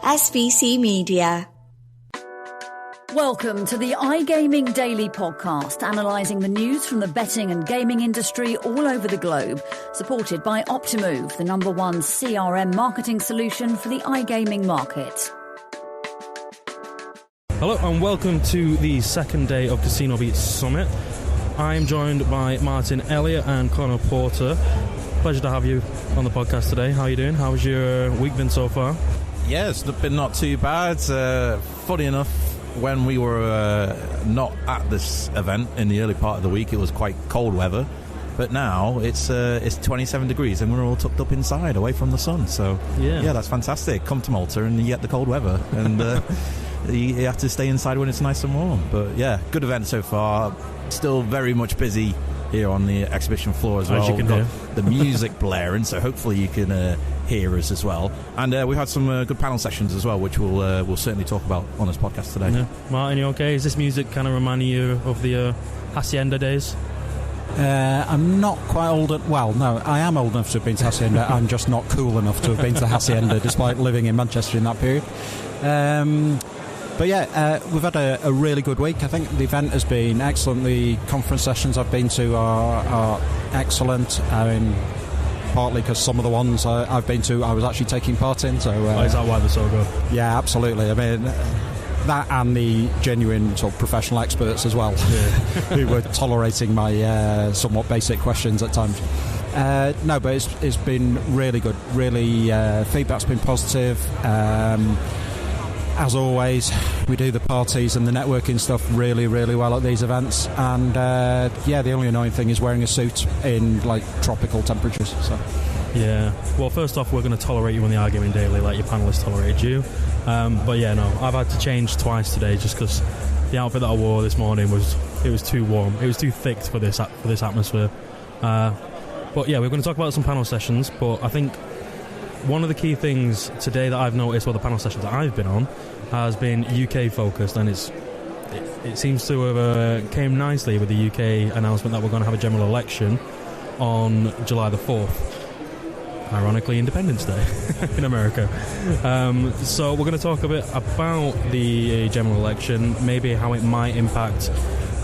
SVC Media. Welcome to the iGaming Daily Podcast, analysing the news from the betting and gaming industry all over the globe, supported by Optimove, the #1 CRM marketing solution for the iGaming market. Hello and welcome to the second day of Casino Beat Summit. I'm joined by Martyn, Elliott and Conor Porter. Pleasure to have you on the podcast today. How are you doing? How's your week been so far? Yeah, it's been not too bad. Funny enough, when we were not at this event in the early part of the week, it was quite cold weather. But now it's 27 degrees and we're all tucked up inside, away from the sun. So yeah, that's fantastic. Come to Malta and you get the cold weather, and you have to stay inside when it's nice and warm. But yeah, good event so far. Still very much busy here on the exhibition floor as well. As you can We've hear. got the music blaring, so hopefully you can hear us as well. And we've had some good panel sessions as well, which we'll certainly talk about on this podcast today. Yeah. Martyn, you okay? Is this music kind of reminding you of the Hacienda days? I'm not quite old. No, I am old enough to have been to Hacienda. I'm just not cool enough to have been to Hacienda, despite living in Manchester in that period. But yeah, we've had a really good week. I think the event has been excellent. The conference sessions I've been to are excellent. I mean, partly because some of the ones I've been to, I was actually taking part in. So Is that why they're so good? Yeah, absolutely. I mean, that and the genuine sort of professional experts as well, who were tolerating my somewhat basic questions at times. No, but it's been really good. Really, feedback's been positive. As always, we do the parties and the networking stuff really, really well at these events. And the only annoying thing is wearing a suit in like tropical temperatures. So. Yeah. Well, first off, we're going to tolerate you on the iGaming Daily like your panellists tolerated you. But yeah, no, I've had to change twice today just because the outfit that I wore this morning was too warm. It was too thick for this atmosphere. But yeah, we're going to talk about some panel sessions. But I think one of the key things today that I've noticed with the panel sessions that I've been on has been UK focused, and it seems to have came nicely with the UK announcement that we're going to have a general election on July the 4th. Ironically, Independence Day in America. So we're going to talk a bit about the general election, maybe how it might impact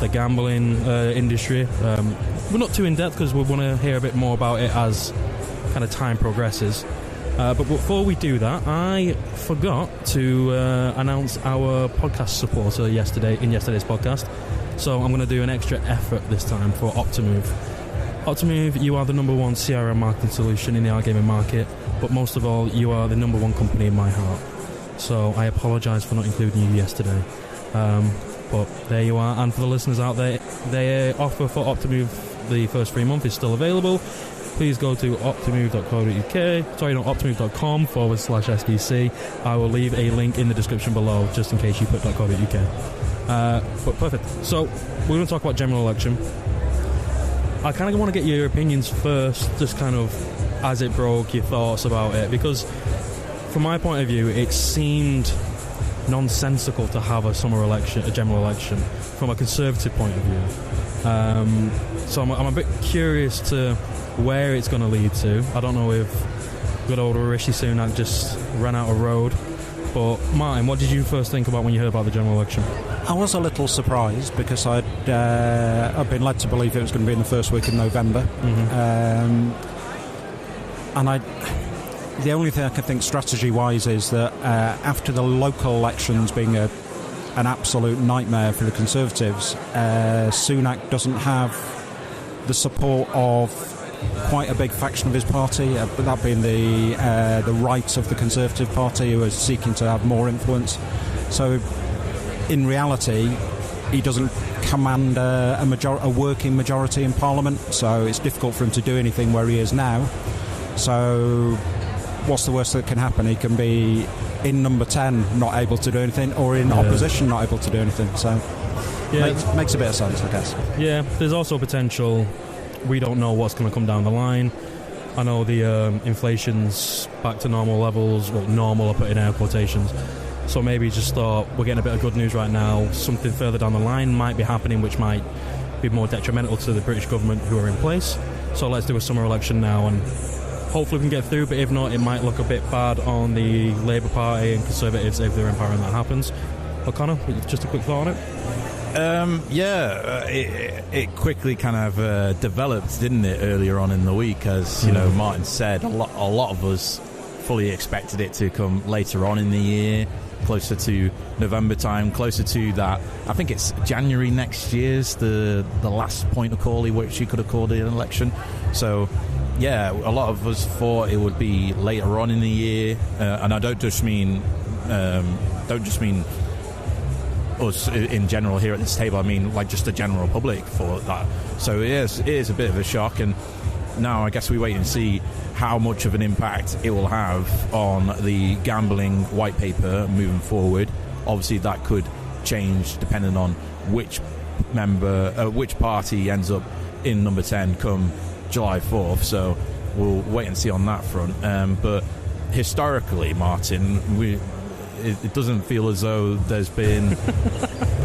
the gambling industry. We're not too in-depth because we want to hear a bit more about it as kind of time progresses. But before we do that, I forgot to announce our podcast supporter in yesterday's podcast. So I'm going to do an extra effort this time for Optimove. Optimove, you are the #1 CRM marketing solution in the iGaming market, but most of all, you are the #1 company in my heart. So I apologise for not including you yesterday. But there you are. And for the listeners out there, their offer for Optimove, the first free month, is still available. Please go to optimove.com/SBC. I will leave a link in the description below just in case you put .co.uk. But perfect. So we're going to talk about general election. I kind of want to get your opinions first, just kind of as it broke, your thoughts about it, because from my point of view, it seemed nonsensical to have a general election, from a Conservative point of view. So I'm a bit curious to where it's going to lead to. I don't know if good old Rishi Sunak just ran out of road. But Martyn, what did you first think about when you heard about the general election? I was a little surprised because I'd been led to believe it was going to be in the first week in November. Mm-hmm. The only thing I can think strategy-wise is that after the local elections being an absolute nightmare for the Conservatives, Sunak doesn't have the support of quite a big faction of his party, that being the right of the Conservative Party, who is seeking to have more influence. So in reality, he doesn't command a working majority in Parliament, so it's difficult for him to do anything where he is now. So what's the worst that can happen? He can be in number 10 not able to do anything, or in opposition not able to do anything. So makes a bit of sense, I guess. Yeah, there's also potential. We don't know what's going to come down the line. I know the inflation's back to normal levels. Well, normal, I put in air quotations. So maybe just thought we're getting a bit of good news right now. Something further down the line might be happening, which might be more detrimental to the British government who are in place. So let's do a summer election now and hopefully we can get through, but if not, it might look a bit bad on the Labour Party and Conservatives if they're in power and that happens. But Conor, just a quick thought on it? It quickly kind of developed, didn't it, earlier on in the week, as you know, Martyn said. A lot of us fully expected it to come later on in the year, closer to November time, closer to that. I think it's January next year's the last point of call which he could have called an election. So yeah, a lot of us thought it would be later on in the year, and I don't just mean us in general here at this table. I mean, like, just the general public for that. So it is a bit of a shock, and now I guess we wait and see how much of an impact it will have on the gambling white paper moving forward. Obviously, that could change depending on which party ends up in number 10 come July 4th. So we'll wait and see on that front. But historically, Martyn, it doesn't feel as though there's been...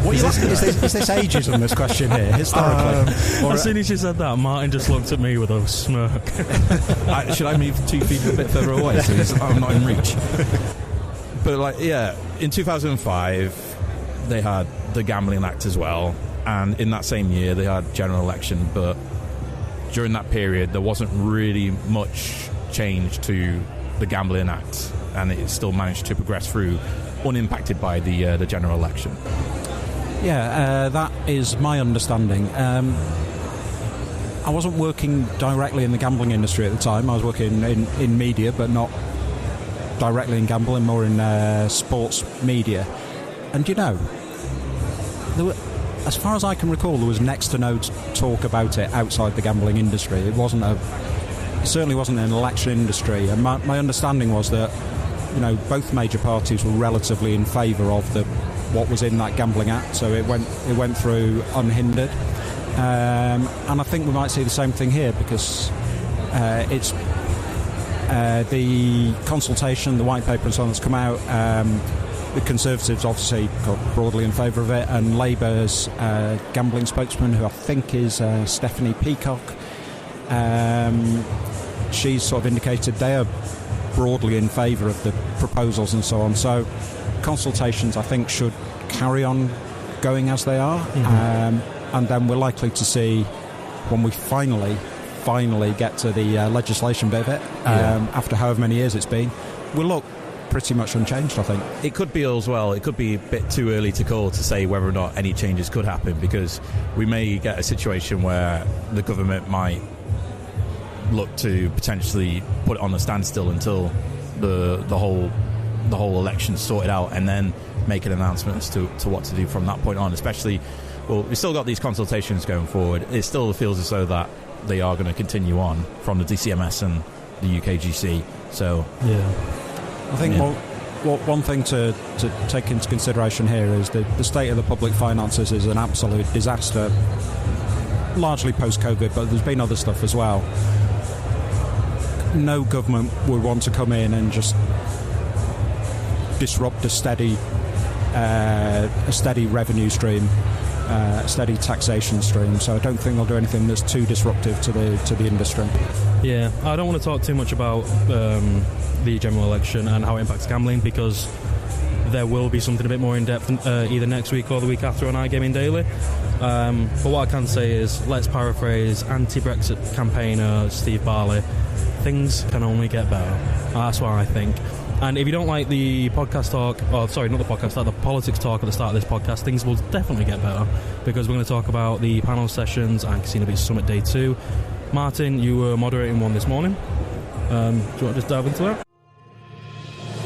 Is this ageism, this question here, historically? As soon as you said that, Martyn just looked at me with a smirk. Should I move 2 feet a bit further away so I'm not in reach? But, in 2005, they had the Gambling Act as well, and in that same year, they had general election, but during that period, there wasn't really much change to the Gambling Act, and it still managed to progress through unimpacted by the general election. Yeah, that is my understanding. I wasn't working directly in the gambling industry at the time. I was working in media, but not directly in gambling, more in sports media. And as far as I can recall, there was next to no talk about it outside the gambling industry. It certainly wasn't an election industry. And my understanding was that both major parties were relatively in favour of what was in that Gambling Act, so it went through unhindered. And I think we might see the same thing here, because it's the consultation, the white paper and so on that's come out. The Conservatives obviously got broadly in favour of it, and Labour's gambling spokesman, who I think is Stephanie Peacock, she's sort of indicated they are broadly in favour of the proposals and so on. So consultations, I think, should carry on going as they are, and then we're likely to see, when we finally get to the legislation bit of it, after however many years it's been, we'll look pretty much unchanged, I think. It could be as well, it could be a bit too early to call to say whether or not any changes could happen, because we may get a situation where the government might look to potentially put it on a standstill until the whole election's sorted out, and then make an announcement as to what to do from that point on. Especially, we've still got these consultations going forward. It still feels as though that they are going to continue on from the DCMS and the UKGC. So yeah, I think one thing to take into consideration here is the state of the public finances is an absolute disaster, largely post-COVID, but there's been other stuff as well. No government would want to come in and just disrupt a steady revenue stream, a steady taxation stream. So I don't think they'll do anything that's too disruptive to the industry. Yeah, I don't want to talk too much about the general election and how it impacts gambling, because there will be something a bit more in depth either next week or the week after on iGaming Daily. But what I can say is, let's paraphrase anti-Brexit campaigner Steve Barley: things can only get better. That's what I think. And if you don't like the podcast talk, the politics talk at the start of this podcast, things will definitely get better, because we're going to talk about the panel sessions and Casino Beach Summit Day 2. Martyn, you were moderating one this morning. Do you want to just dive into that?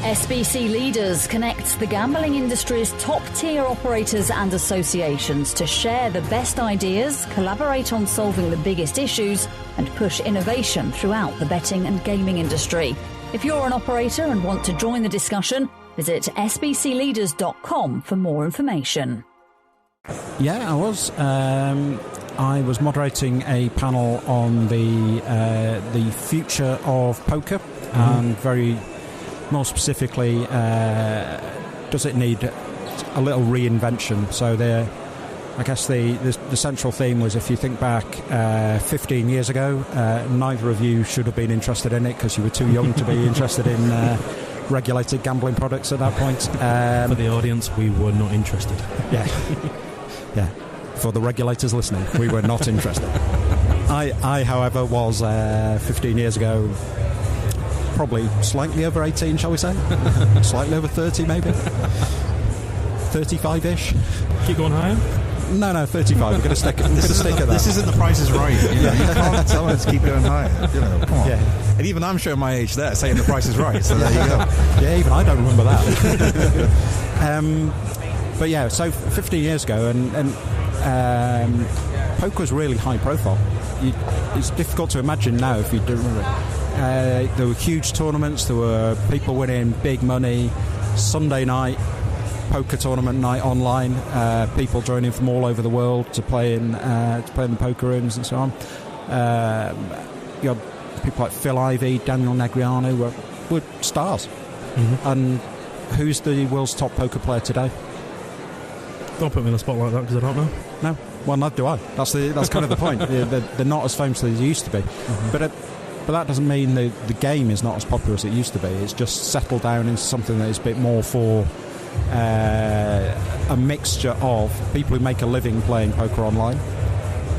SBC Leaders connects the gambling industry's top-tier operators and associations to share the best ideas, collaborate on solving the biggest issues, and push innovation throughout the betting and gaming industry. If you're an operator and want to join the discussion, visit sbcleaders.com for more information. Yeah, I was. I was moderating a panel on the future of poker, and very more specifically, does it need a little reinvention? So I guess the central theme was, if you think back 15 years ago, neither of you should have been interested in it because you were too young to be interested in regulated gambling products at that point. For the audience, we were not interested. Yeah. Yeah. For the regulators listening, we were not interested. I, however, was 15 years ago probably slightly over 18, shall we say? Slightly over 30, maybe? 35-ish. Keep going higher? No, 35. We're going to stick at that. This isn't The Price is Right. You can't tell us to keep going higher. Come on. Yeah. And even I'm showing my age there, saying The Price is Right. So there you go. Yeah, even I don't remember that. But yeah, so 15 years ago, and poker was really high profile. It's difficult to imagine now if you don't remember. There were huge tournaments. There were people winning big money. Sunday night poker tournament night online. People joining from all over the world to play in the poker rooms and so on. You had people like Phil Ivey, Daniel Negreanu were stars. Mm-hmm. And who's the world's top poker player today? Don't put me in a spot like that because I don't know. No, well, neither do I. That's kind of the point. They're not as famous as they used to be. Mm-hmm. But that doesn't mean the game is not as popular as it used to be. It's just settled down into something that is a bit more for a mixture of people who make a living playing poker online,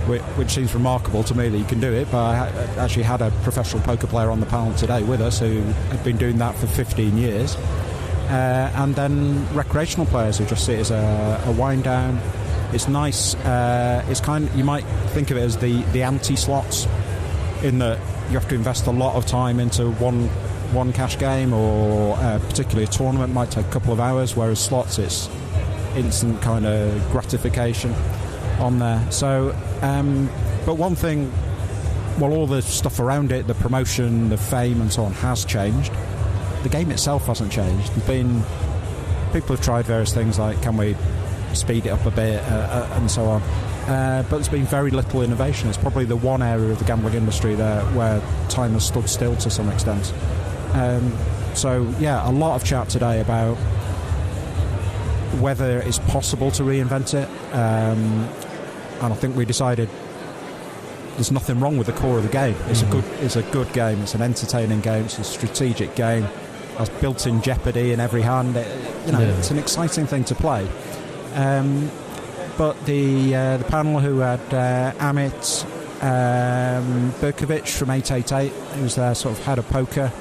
which seems remarkable to me that you can do it. But I actually had a professional poker player on the panel today with us who had been doing that for 15 years. And then recreational players who just see it as a wind down. It's nice. It's you might think of it as the anti-slots, in that you have to invest a lot of time into one cash game, or particularly a tournament might take a couple of hours, whereas slots, it's instant kind of gratification on there. So, but one thing, well, all the stuff around it, the promotion, the fame and so on, has changed. The game itself hasn't changed. People have tried various things like, can we speed it up a bit and so on, but there's been very little innovation. It's probably the one area of the gambling industry there where time has stood still to some extent. So yeah, a lot of chat today about whether it's possible to reinvent it, and I think we decided there's nothing wrong with the core of the game. It's a good game. It's an entertaining game. It's a strategic game. Has built-in jeopardy in every hand. It's an exciting thing to play. But the panel, who had Amit Berkovic from 888, who's their sort of head of poker,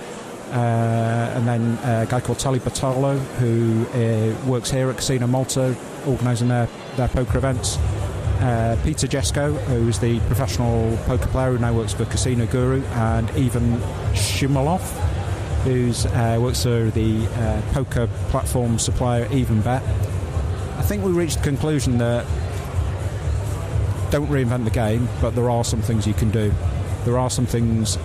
and then a guy called Tali Batalo, who works here at Casino Malta, organising their poker events. Peter Jesko, who's the professional poker player who now works for Casino Guru, and Ivan Shimalov, who works for the poker platform supplier EvenBet. I think we reached the conclusion that don't reinvent the game, but there are some things you can do. There are some things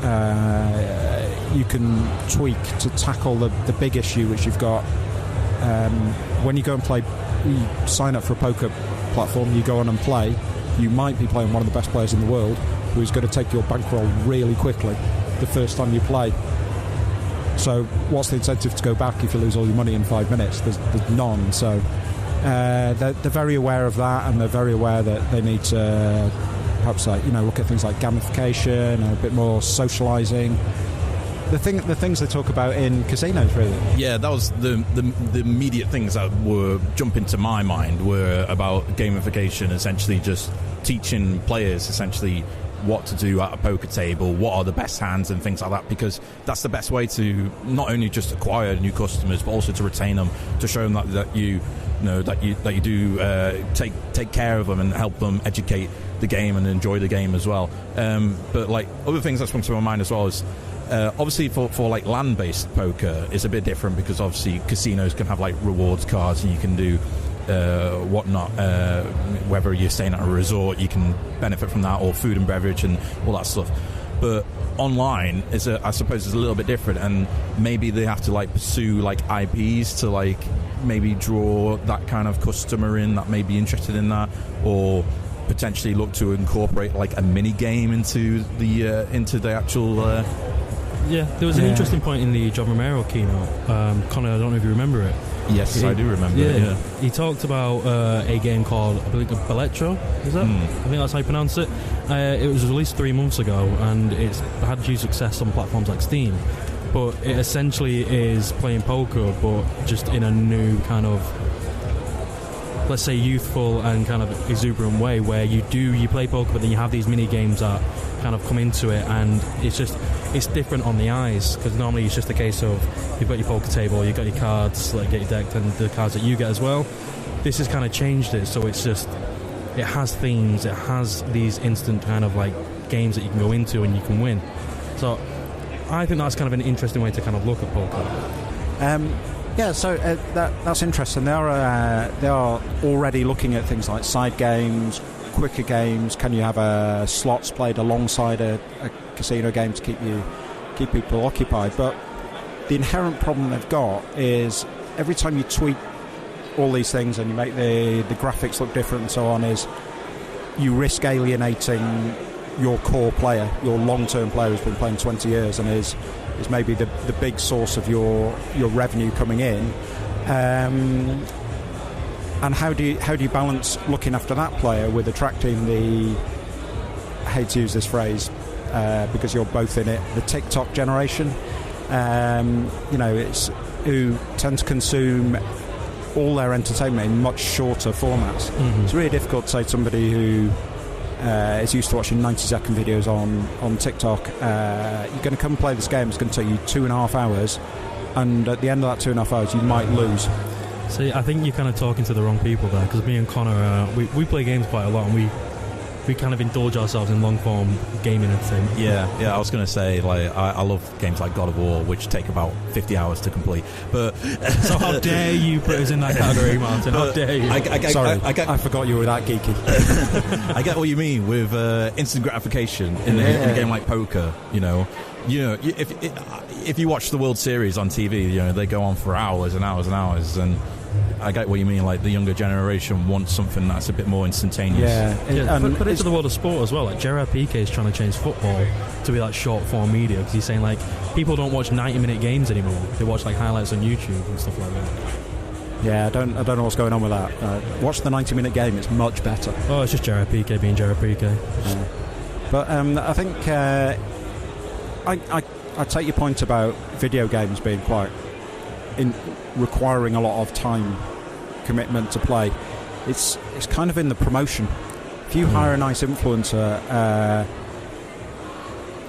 you can tweak to tackle the big issue which you've got. When you go and play, you sign up for a poker platform, you go on and play, you might be playing one of the best players in the world who's going to take your bankroll really quickly the first time you play. So what's the incentive to go back if you lose all your money in 5 minutes? There's none. So they're very aware of that, and they're very aware that they need to perhaps look at things like gamification and a bit more socialising. The things they talk about in casinos, really. Yeah, that was the immediate things that were jumping to my mind were about gamification, essentially just teaching players essentially what to do at a poker table, what are the best hands and things like that, because that's the best way to not only just acquire new customers but also to retain them, to show them that you do take care of them and help them educate the game and enjoy the game as well. But like other things that sprung to my mind as well is obviously for like land-based poker it's a bit different, because obviously casinos can have like rewards cards and you can do whatnot, whether you're staying at a resort you can benefit from that, or food and beverage and all that stuff. But online I suppose is a little bit different, and maybe they have to like pursue like IPs to like maybe draw that kind of customer in that may be interested in that, or potentially look to incorporate like a mini game into the actual Yeah, there was an interesting point in the John Romero keynote. Conor, I don't know if you remember it. Yes, I do remember it, yeah. He talked about a game called, I believe, Belletro, is that? I think that's how you pronounce it. It was released 3 months ago, and it's had huge success on platforms like Steam. But it essentially is playing poker, but just in a new kind of, let's say, youthful and kind of exuberant way, where you play poker, but then you have these mini games that kind of come into it, and it's different on the eyes, because normally it's just a case of you've got your poker table, you've got your cards that get you decked, and the cards that you get as well. This has kind of changed it, so it's just, it has themes, it has these instant kind of like games that you can go into and you can win. So I think that's kind of an interesting way to kind of look at poker. So that's interesting. They are already looking at things like side games, quicker games. Can you have slots played alongside a casino game to keep people occupied? But the inherent problem they've got is every time you tweak all these things and you make the graphics look different and so on, is you risk alienating your core player, your long-term player who's been playing 20 years and is maybe the big source of your revenue coming in. And how do you balance looking after that player with attracting I hate to use this phrase because you're both in it, the TikTok generation, it's who tend to consume all their entertainment in much shorter formats. It's really difficult to say to somebody who is used to watching 90-second videos on TikTok, you're going to come play this game, it's going to take you 2.5 hours, and at the end of that 2.5 hours you might lose. See, I think you're kind of talking to the wrong people there, because me and Conor, we play games quite a lot, and we kind of indulge ourselves in long-form gaming entertainment. Yeah, I was going to say, like, I love games like God of War, which take about 50 hours to complete. But so how dare you put us in that category, Martyn? How dare you? I forgot you were that geeky. I get what you mean with instant gratification in a game like poker. If you watch the World Series on TV, they go on for hours and hours and hours, and I get what you mean. Like, the younger generation wants something that's a bit more instantaneous. Put it to the world of sport as well. Like, Gerard Piqué is trying to change football to be like short form media, because he's saying like people don't watch 90-minute games anymore. They watch like highlights on YouTube and stuff like that. Yeah, I don't know what's going on with that. Watch the 90-minute game; it's much better. Oh, it's just Gerard Piqué being Gerard Piqué. But I think I take your point about video games being quite requiring a lot of time commitment to play. It's kind of in the promotion. If you hire a nice influencer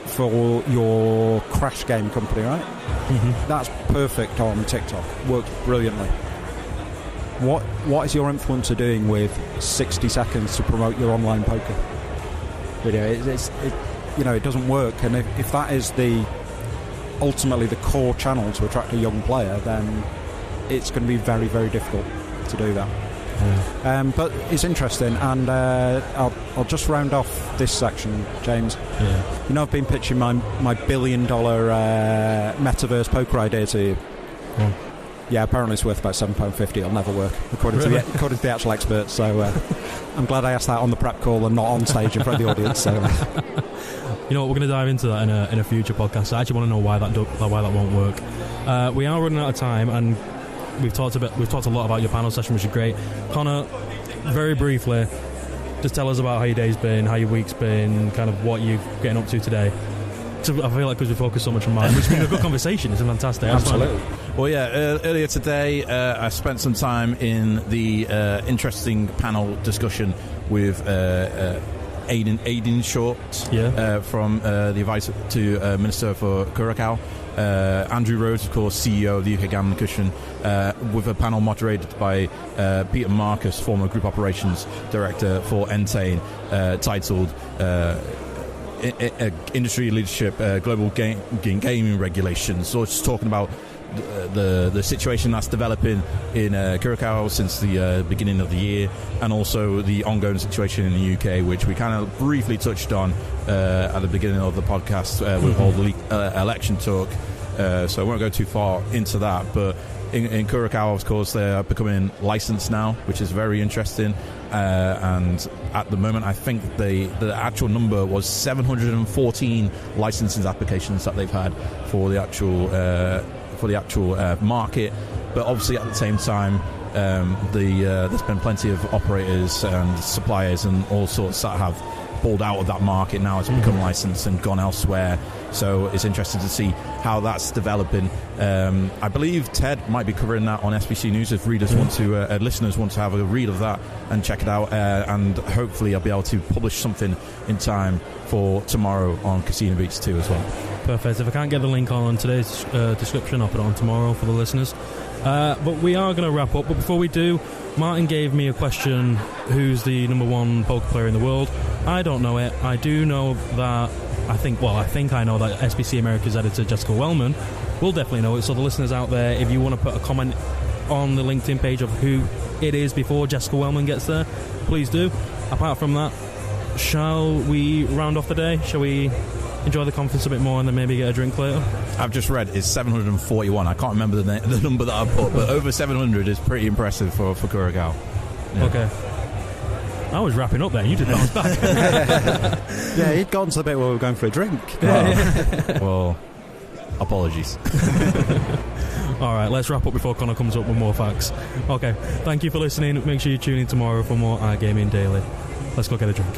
for your crash game company, right? That's perfect on TikTok. Works brilliantly. What is your influencer doing with 60 seconds to promote your online poker video? It doesn't work. And if that is ultimately the core channel to attract a young player, then it's going to be very, very difficult to do that. But it's interesting, and I'll just round off this section, James. I've been pitching my $1 billion metaverse poker idea to you. Yeah, apparently it's worth about £7.50. It'll never work, according to the actual experts. So I'm glad I asked that on the prep call and not on stage in front of the audience. So you know what, we're going to dive into that in a future podcast. I actually want to know why that won't work. We are running out of time, and we've talked a lot about your panel session, which is great. Conor, very briefly, just tell us about how your day's been, how your week's been, kind of what you're getting up to today. So I feel like because we focus so much on mine, which has been a good conversation. It's fantastic. Absolutely. Well, yeah, earlier today I spent some time in the interesting panel discussion with Aidan Short from the advisor to Minister for Curacao. Andrew Rhodes, of course, CEO of the UK Gambling Commission, with a panel moderated by Peter Marcus, former Group Operations Director for Entain, titled Industry Leadership, Global Gaming Regulations. So it's talking about the situation that's developing in Curacao since the beginning of the year, and also the ongoing situation in the UK, which we kind of briefly touched on at the beginning of the podcast with all the election talk. so I won't go too far into that. But in Curacao, of course, they're becoming licensed now, which is very interesting. And at the moment, I think the actual number was 714 licensing applications that they've had for the actual market. But obviously, at the same time, there's been plenty of operators and suppliers and all sorts that have pulled out of that market. Now it's become licensed and gone elsewhere. So it's interesting to see how that's developing. I believe Ted might be covering that on SBC News if readers want to, listeners want to have a read of that and check it out. And hopefully I'll be able to publish something in time for tomorrow on Casino Beats 2 as well. Perfect. If I can't get the link on today's description, I'll put it on tomorrow for the listeners. But we are going to wrap up. But before we do, Martyn gave me a question: who's the number one poker player in the world? I don't know it. I do know that I think I know that SBC America's editor Jessica Wellman will definitely know it. So the listeners out there, if you want to put a comment on the LinkedIn page of who it is before Jessica Wellman gets there, please do. Apart from that, shall we round off the day? Shall we enjoy the conference a bit more and then maybe get a drink later? I've just read it's 741. I can't remember the number that I put, but over 700 is pretty impressive for Curacao. Yeah. Okay. I was wrapping up there. You did bounce back. Yeah, he'd gone to the bit where we were going for a drink. Well, apologies. All right, let's wrap up before Conor comes up with more facts. Okay, thank you for listening. Make sure you tune in tomorrow for more iGaming Daily. Let's go get a drink.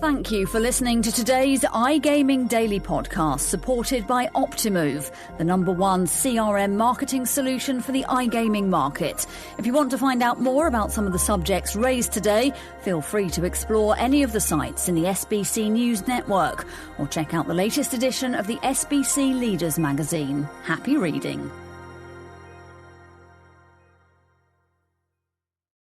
Thank you for listening to today's iGaming Daily podcast, supported by Optimove, the #1 CRM marketing solution for the iGaming market. If you want to find out more about some of the subjects raised today, feel free to explore any of the sites in the SBC News network or check out the latest edition of the SBC Leaders magazine. Happy reading.